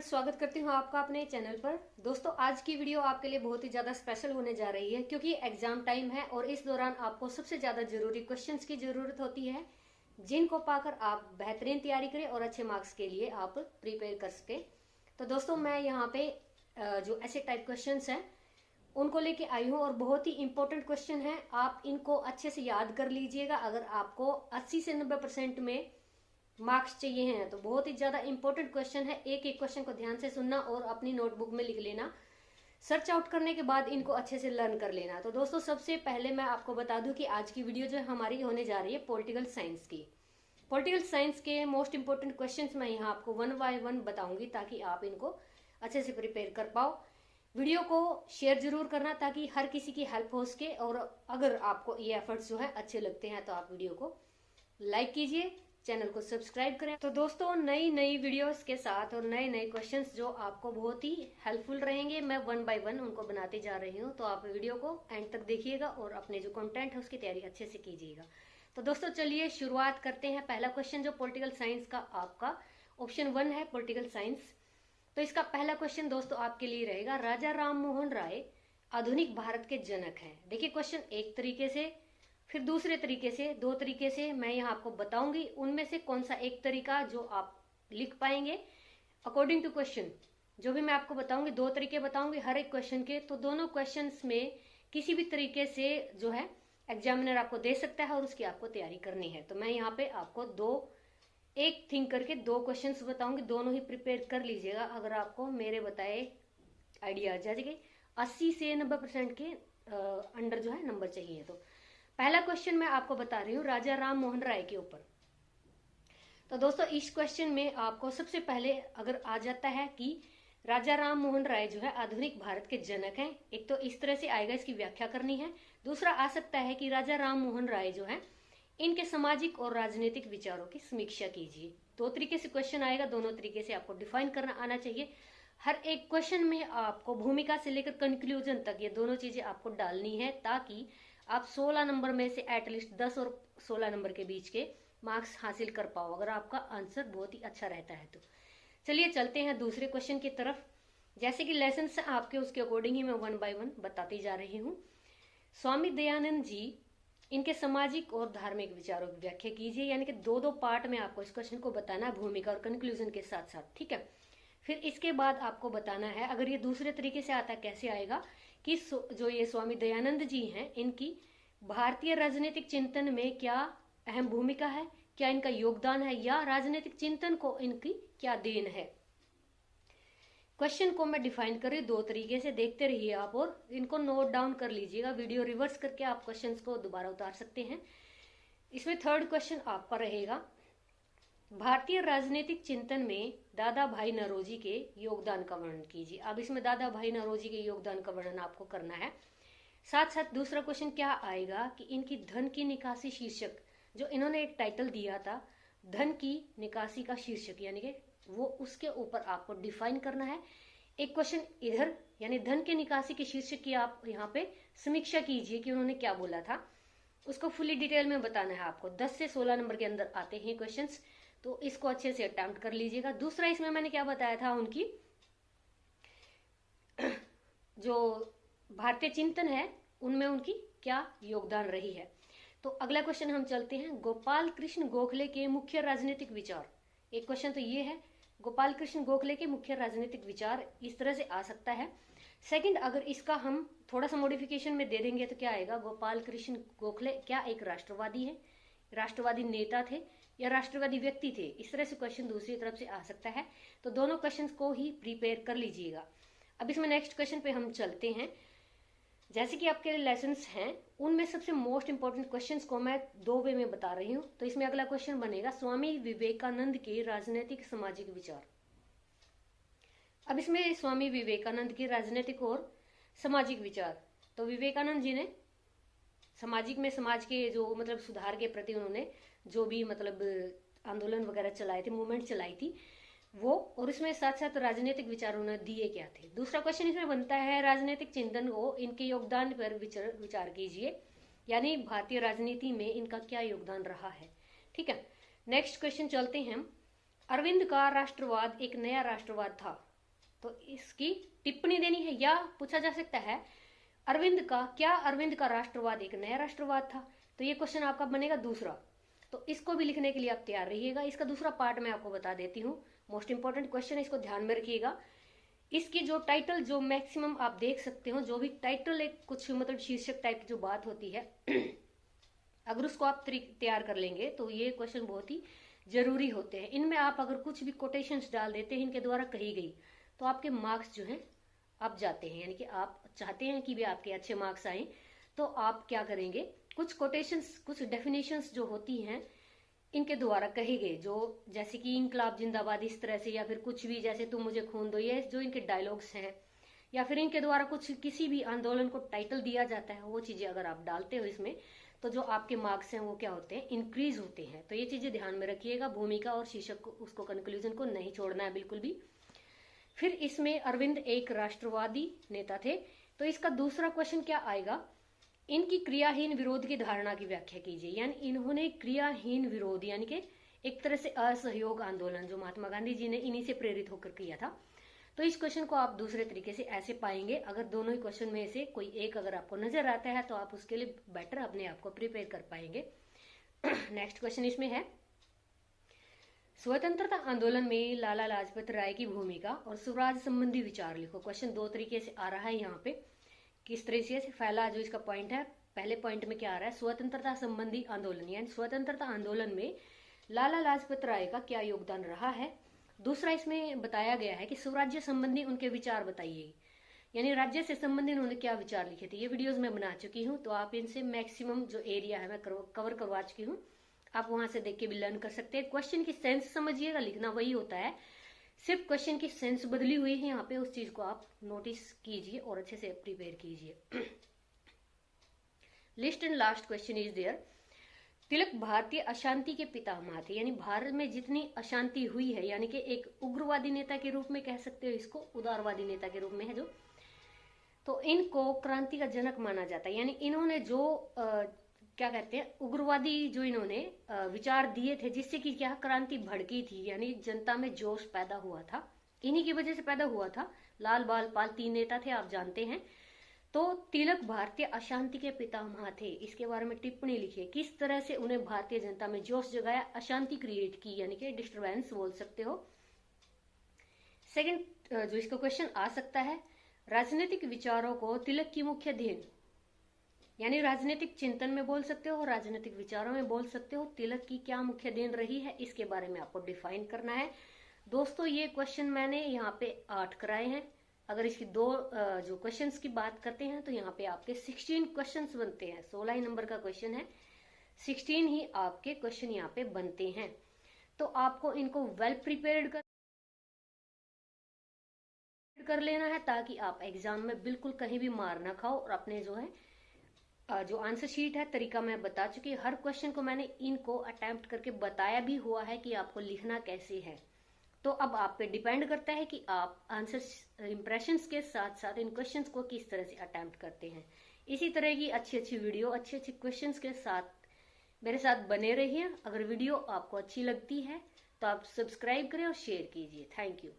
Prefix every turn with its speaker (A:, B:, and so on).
A: स्वागत करती हूँ आपका अपने चैनल पर। दोस्तों, आज की वीडियो आपके लिए बहुत ही ज्यादा स्पेशल होने जा रही है क्योंकि एग्जाम टाइम है और इस दौरान आपको सबसे ज्यादा जरूरी क्वेश्चंस की जरूरत होती है जिनको पाकर आप बेहतरीन तैयारी करें और अच्छे मार्क्स के लिए आप प्रिपेयर कर सके। तो दोस्तों, मैं यहाँ पे जो ऐसे टाइप क्वेश्चन है उनको लेके आई हूँ और बहुत ही इंपॉर्टेंट क्वेश्चन है। आप इनको अच्छे से याद कर लीजिएगा। अगर आपको 80 से 90% में मार्क्स चाहिए हैं तो बहुत ही ज्यादा इंपॉर्टेंट क्वेश्चन है। एक एक क्वेश्चन को ध्यान से सुनना और अपनी नोटबुक में लिख लेना। सर्च आउट करने के बाद इनको अच्छे से लर्न कर लेना। तो दोस्तों, सबसे पहले मैं आपको बता दूं कि आज की वीडियो जो हमारी होने जा रही है पॉलिटिकल साइंस की। पॉलिटिकल साइंस के मोस्ट इंपोर्टेंट क्वेश्चंस मैं यहाँ आपको वन बाय वन बताऊंगी ताकि आप इनको अच्छे से प्रिपेयर कर पाओ। वीडियो को शेयर जरूर करना ताकि हर किसी की हेल्प हो सके, और अगर आपको ये एफर्ट्स जो है अच्छे लगते हैं तो आप वीडियो को लाइक कीजिए, चैनल को सब्सक्राइब करें। तो दोस्तों, नई नई वीडियोस के साथ और नए नए क्वेश्चंस जो आपको बहुत ही हेल्पफुल रहेंगे, मैं वन बाय वन उनको बनाते जा रही हूँ। तो आप वीडियो को एंड तक देखिएगा और अपने जो कंटेंट है उसकी तैयारी अच्छे से कीजिएगा। तो दोस्तों, चलिए शुरुआत करते हैं। पहला क्वेश्चन जो पॉलिटिकल साइंस का आपका ऑप्शन 1 है, पॉलिटिकल साइंस। तो इसका पहला क्वेश्चन दोस्तों आपके लिए रहेगा, राजा राम मोहन राय आधुनिक भारत के जनक हैं। देखिए, क्वेश्चन एक तरीके से, फिर दूसरे तरीके से, दो तरीके से मैं यहाँ आपको बताऊंगी। उनमें से कौन सा एक तरीका जो आप लिख पाएंगे अकॉर्डिंग टू क्वेश्चन, जो भी मैं आपको बताऊंगी, दो तरीके बताऊंगी हर एक क्वेश्चन के। तो दोनों क्वेश्चंस में किसी भी तरीके से जो है एग्जामिनर आपको दे सकता है और उसकी आपको तैयारी करनी है। तो मैं यहाँ पे आपको एक थिंक करके दो क्वेश्चन बताऊंगी, दोनों ही प्रिपेयर कर लीजिएगा। अगर आपको मेरे बताए आइडिया आ जाएगी, 80 से 90% के अंडर जो है नंबर चाहिए। तो पहला क्वेश्चन मैं आपको बता रही हूँ राजा राम मोहन राय के ऊपर। तो दोस्तों, इस क्वेश्चन में आपको सबसे पहले अगर आ जाता है कि राजा राम मोहन राय जो है आधुनिक भारत के जनक हैं, एक तो इस तरह से आएगा, इसकी व्याख्या करनी है। दूसरा आ सकता है कि राजा राम मोहन राय जो है इनके सामाजिक और राजनीतिक विचारों की समीक्षा कीजिए। दो तरीके से क्वेश्चन आएगा, दोनों तरीके से आपको डिफाइन करना आना चाहिए। हर एक क्वेश्चन में आपको भूमिका से लेकर कंक्लूजन तक ये दोनों चीजें आपको डालनी है ताकि आप 16 नंबर में से एटलीस्ट 10 और 16 नंबर के बीच के मार्क्स हासिल कर पाओ, अगर आपका आंसर बहुत ही अच्छा रहता है तो। चलिए चलते हैं दूसरे क्वेश्चन की तरफ। जैसे कि लेसन आपके, उसके अकॉर्डिंग ही मैं वन बाय वन बताती जा रही हूँ। स्वामी दयानंद जी इनके सामाजिक और धार्मिक विचारों की व्याख्या कीजिए। यानी कि दो दो पार्ट में आपको इस क्वेश्चन को बताना है, भूमिका और कंक्लूजन के साथ साथ, ठीक है। फिर इसके बाद आपको बताना है, अगर ये दूसरे तरीके से आता है कैसे आएगा, कि जो ये स्वामी दयानंद जी हैं इनकी भारतीय राजनीतिक चिंतन में क्या अहम भूमिका है, क्या इनका योगदान है, या राजनीतिक चिंतन को इनकी क्या देन है। क्वेश्चन को मैं डिफाइन कर रही हूँ दो तरीके से, देखते रहिए आप और इनको नोट डाउन कर लीजिएगा। वीडियो रिवर्स करके आप क्वेश्चन को दोबारा उतार सकते हैं। इसमें थर्ड क्वेश्चन आपका रहेगा, भारतीय राजनीतिक चिंतन में दादा भाई नौरोजी के योगदान का वर्णन कीजिए। अब इसमें दादा भाई नौरोजी के योगदान का वर्णन आपको करना है। साथ साथ दूसरा क्वेश्चन क्या आएगा कि इनकी धन की निकासी शीर्षक, जो इन्होंने एक टाइटल दिया था धन की निकासी का शीर्षक, यानी कि वो उसके ऊपर आपको डिफाइन करना है। एक क्वेश्चन इधर, यानी धन की निकासी के शीर्षक की आप यहाँ पे समीक्षा कीजिए कि उन्होंने क्या बोला था, उसको फुली डिटेल में बताना है आपको। 10 से 16 नंबर के अंदर आते हैं क्वेश्चंस, तो इसको अच्छे से अटेम्प्ट कर लीजिएगा। दूसरा, इसमें मैंने क्या बताया था, उनकी जो भारतीय चिंतन है उनमें उनकी क्या योगदान रही है। तो अगला क्वेश्चन हम चलते हैं, गोपाल कृष्ण गोखले के मुख्य राजनीतिक विचार। एक क्वेश्चन तो ये है, गोपाल कृष्ण गोखले के मुख्य राजनीतिक विचार, इस तरह से आ सकता है। सेकंड, अगर इसका हम थोड़ा सा मॉडिफिकेशन में दे देंगे तो क्या आएगा, गोपाल कृष्ण गोखले क्या एक राष्ट्रवादी है, राष्ट्रवादी नेता थे या राष्ट्रवादी व्यक्ति थे। इस तरह से क्वेश्चन दूसरी तरफ से आ सकता है। तो दोनों क्वेश्चंस को ही प्रिपेयर कर लीजिएगा। अब इसमें नेक्स्ट क्वेश्चन पे हम चलते हैं। जैसे कि आपके लेसन्स हैं उनमें सबसे मोस्ट इंपोर्टेंट क्वेश्चंस को मैं दो वे में बता रही हूँ। तो इसमें अगला क्वेश्चन बनेगा, स्वामी विवेकानंद के राजनीतिक सामाजिक विचार। अब इसमें स्वामी विवेकानंद के राजनीतिक और सामाजिक विचार, तो विवेकानंद जी ने सामाजिक में समाज के जो मतलब सुधार के प्रति उन्होंने जो भी मतलब आंदोलन वगैरह चलाए थे, मूवमेंट चलाई थी वो, और इसमें साथ साथ राजनीतिक विचार उन्होंने दिए क्या थे। दूसरा क्वेश्चन इसमें बनता है, राजनीतिक चिंतन को इनके योगदान पर विचार कीजिए, यानी भारतीय राजनीति में इनका क्या योगदान रहा है, ठीक है। नेक्स्ट क्वेश्चन चलते हैं, अरविंद का राष्ट्रवाद एक नया राष्ट्रवाद था। तो इसकी टिप्पणी देनी है। या पूछा जा सकता है अरविंद का राष्ट्रवाद एक नया राष्ट्रवाद था, तो ये क्वेश्चन आपका बनेगा दूसरा। तो इसको भी लिखने के लिए आप तैयार रहिएगा। इसका दूसरा पार्ट मैं आपको बता देती हूँ, मोस्ट इंपॉर्टेंट क्वेश्चन, इसको ध्यान में रखिएगा। इसकी जो टाइटल जो मैक्सिमम आप देख सकते हो, जो भी टाइटल एक कुछ मतलब शीर्षक टाइप की जो बात होती है अगर उसको आप तैयार कर लेंगे तो ये क्वेश्चन बहुत ही जरूरी होते हैं। इनमें आप अगर कुछ भी कोटेशंस डाल देते हैं इनके द्वारा कही गई, तो आपके मार्क्स जो हैं आप जाते हैं। यानी कि आप चाहते हैं कि भी आपके अच्छे मार्क्स आए, तो आप क्या करेंगे, कुछ कोटेशंस, कुछ डेफिनेशंस जो होती हैं इनके द्वारा कहे गए, जो जैसे कि इंकलाब जिंदाबाद इस तरह से, या फिर कुछ भी जैसे तुम मुझे खून दो, ये जो इनके डायलॉग्स हैं, या फिर इनके द्वारा कुछ किसी भी आंदोलन को टाइटल दिया जाता है, वो चीजें अगर आप डालते हो इसमें, तो जो आपके मार्क्स हैं वो क्या होते हैं, इंक्रीज होते हैं। तो ये चीजें ध्यान में रखिएगा। भूमिका और शीर्षक को, उसको कंक्लूजन को नहीं छोड़ना है बिल्कुल भी। फिर इसमें अरविंद एक राष्ट्रवादी नेता थे, तो इसका दूसरा क्वेश्चन क्या आएगा, इनकी क्रियाहीन विरोध की धारणा की व्याख्या कीजिए। यानी इन्होंने क्रियाहीन विरोध यानी कि एक तरह से असहयोग आंदोलन जो महात्मा गांधी जी ने इन्हीं से प्रेरित होकर किया था, तो इस क्वेश्चन को आप दूसरे तरीके से ऐसे पाएंगे। अगर दोनों ही क्वेश्चन में से कोई एक अगर आपको नजर आता है तो आप उसके लिए बेटर अपने आप को प्रिपेयर कर पाएंगे। नेक्स्ट क्वेश्चन इसमें है, स्वतंत्रता आंदोलन में लाला लाजपत राय की भूमिका और स्वराज संबंधी विचार लिखो। क्वेश्चन दो तरीके से आ रहा है यहाँ पे, किस तरीके से। पहला जो इसका पॉइंट है, पहले पॉइंट में क्या आ रहा है, स्वतंत्रता संबंधी आंदोलन, यानी स्वतंत्रता आंदोलन में लाला लाजपत राय का क्या योगदान रहा है। दूसरा इसमें बताया गया है कि स्वराज्य संबंधी उनके विचार बताइए, यानी राज्य से संबंधित उन्होंने क्या विचार लिखे थे। ये वीडियोस मैं बना चुकी हूँ, तो आप इनसे मैक्सिमम जो एरिया है मैं कवर करवा चुकी हूँ, आप वहां से देख के भी लर्न कर सकते हैं। क्वेश्चन की सेंस समझिएगा, लिखना वही होता है, सिर्फ क्वेश्चन की सेंस बदली हुई है यहाँ पे, उस चीज को आप नोटिस कीजिए और अच्छे से प्रिपेयर कीजिए। List and last question is there, Tilak भारतीय अशांति के पितामह थे, यानी भारत में जितनी अशांति हुई है, यानी कि एक उग्रवादी नेता के रूप में कह सकते हो इसको, उदारवादी नेता के रूप में है जो, तो इनको क्रांति का जनक माना जाता है। यानी इन्होंने जो क्या कहते हैं, उग्रवादी जो इन्होंने विचार दिए थे, जिससे कि क्या क्रांति भड़की थी, यानी जनता में जोश पैदा हुआ था, इन्हीं की वजह से पैदा हुआ था। लाल बाल पाल 3 नेता थे, आप जानते हैं। तो तिलक भारतीय अशांति के पितामह थे, इसके बारे में टिप्पणी लिखिए, किस तरह से उन्हें भारतीय जनता में जोश जगाया, अशांति क्रिएट की, यानी कि डिस्टर्बेंस बोल सकते हो। सेकंड जो इसका क्वेश्चन आ सकता है, राजनीतिक विचारों को तिलक की मुख्य देन, यानी राजनीतिक चिंतन में बोल सकते हो, राजनीतिक विचारों में बोल सकते हो, तिलक की क्या मुख्य देन रही है, इसके बारे में आपको डिफाइन करना है। दोस्तों ये क्वेश्चन मैंने यहाँ पे 8 कराए हैं। अगर इसकी 2 जो क्वेश्चंस की बात करते हैं तो यहाँ पे आपके 16 क्वेश्चंस बनते हैं। 16 ही नंबर का क्वेश्चन है, 16 ही आपके क्वेश्चन यहाँ पे बनते हैं। तो आपको इनको वेल प्रिपेयर्ड कर लेना है, ताकि आप एग्जाम में बिल्कुल कहीं भी मार ना खाओ। और अपने जो है जो आंसर शीट है, तरीका मैं बता चुकी, हर क्वेश्चन को मैंने इनको अटेम्प्ट करके बताया भी हुआ है कि आपको लिखना कैसे है। तो अब आप पे डिपेंड करता है कि आप आंसर इंप्रेशंस के साथ साथ इन क्वेश्चंस को किस तरह से अटेम्प्ट करते हैं। इसी तरह की अच्छी अच्छी वीडियो, अच्छे अच्छे क्वेश्चंस के साथ मेरे साथ बने रहिए। अगर वीडियो आपको अच्छी लगती है तो आप सब्सक्राइब करें और शेयर कीजिए। Thank you.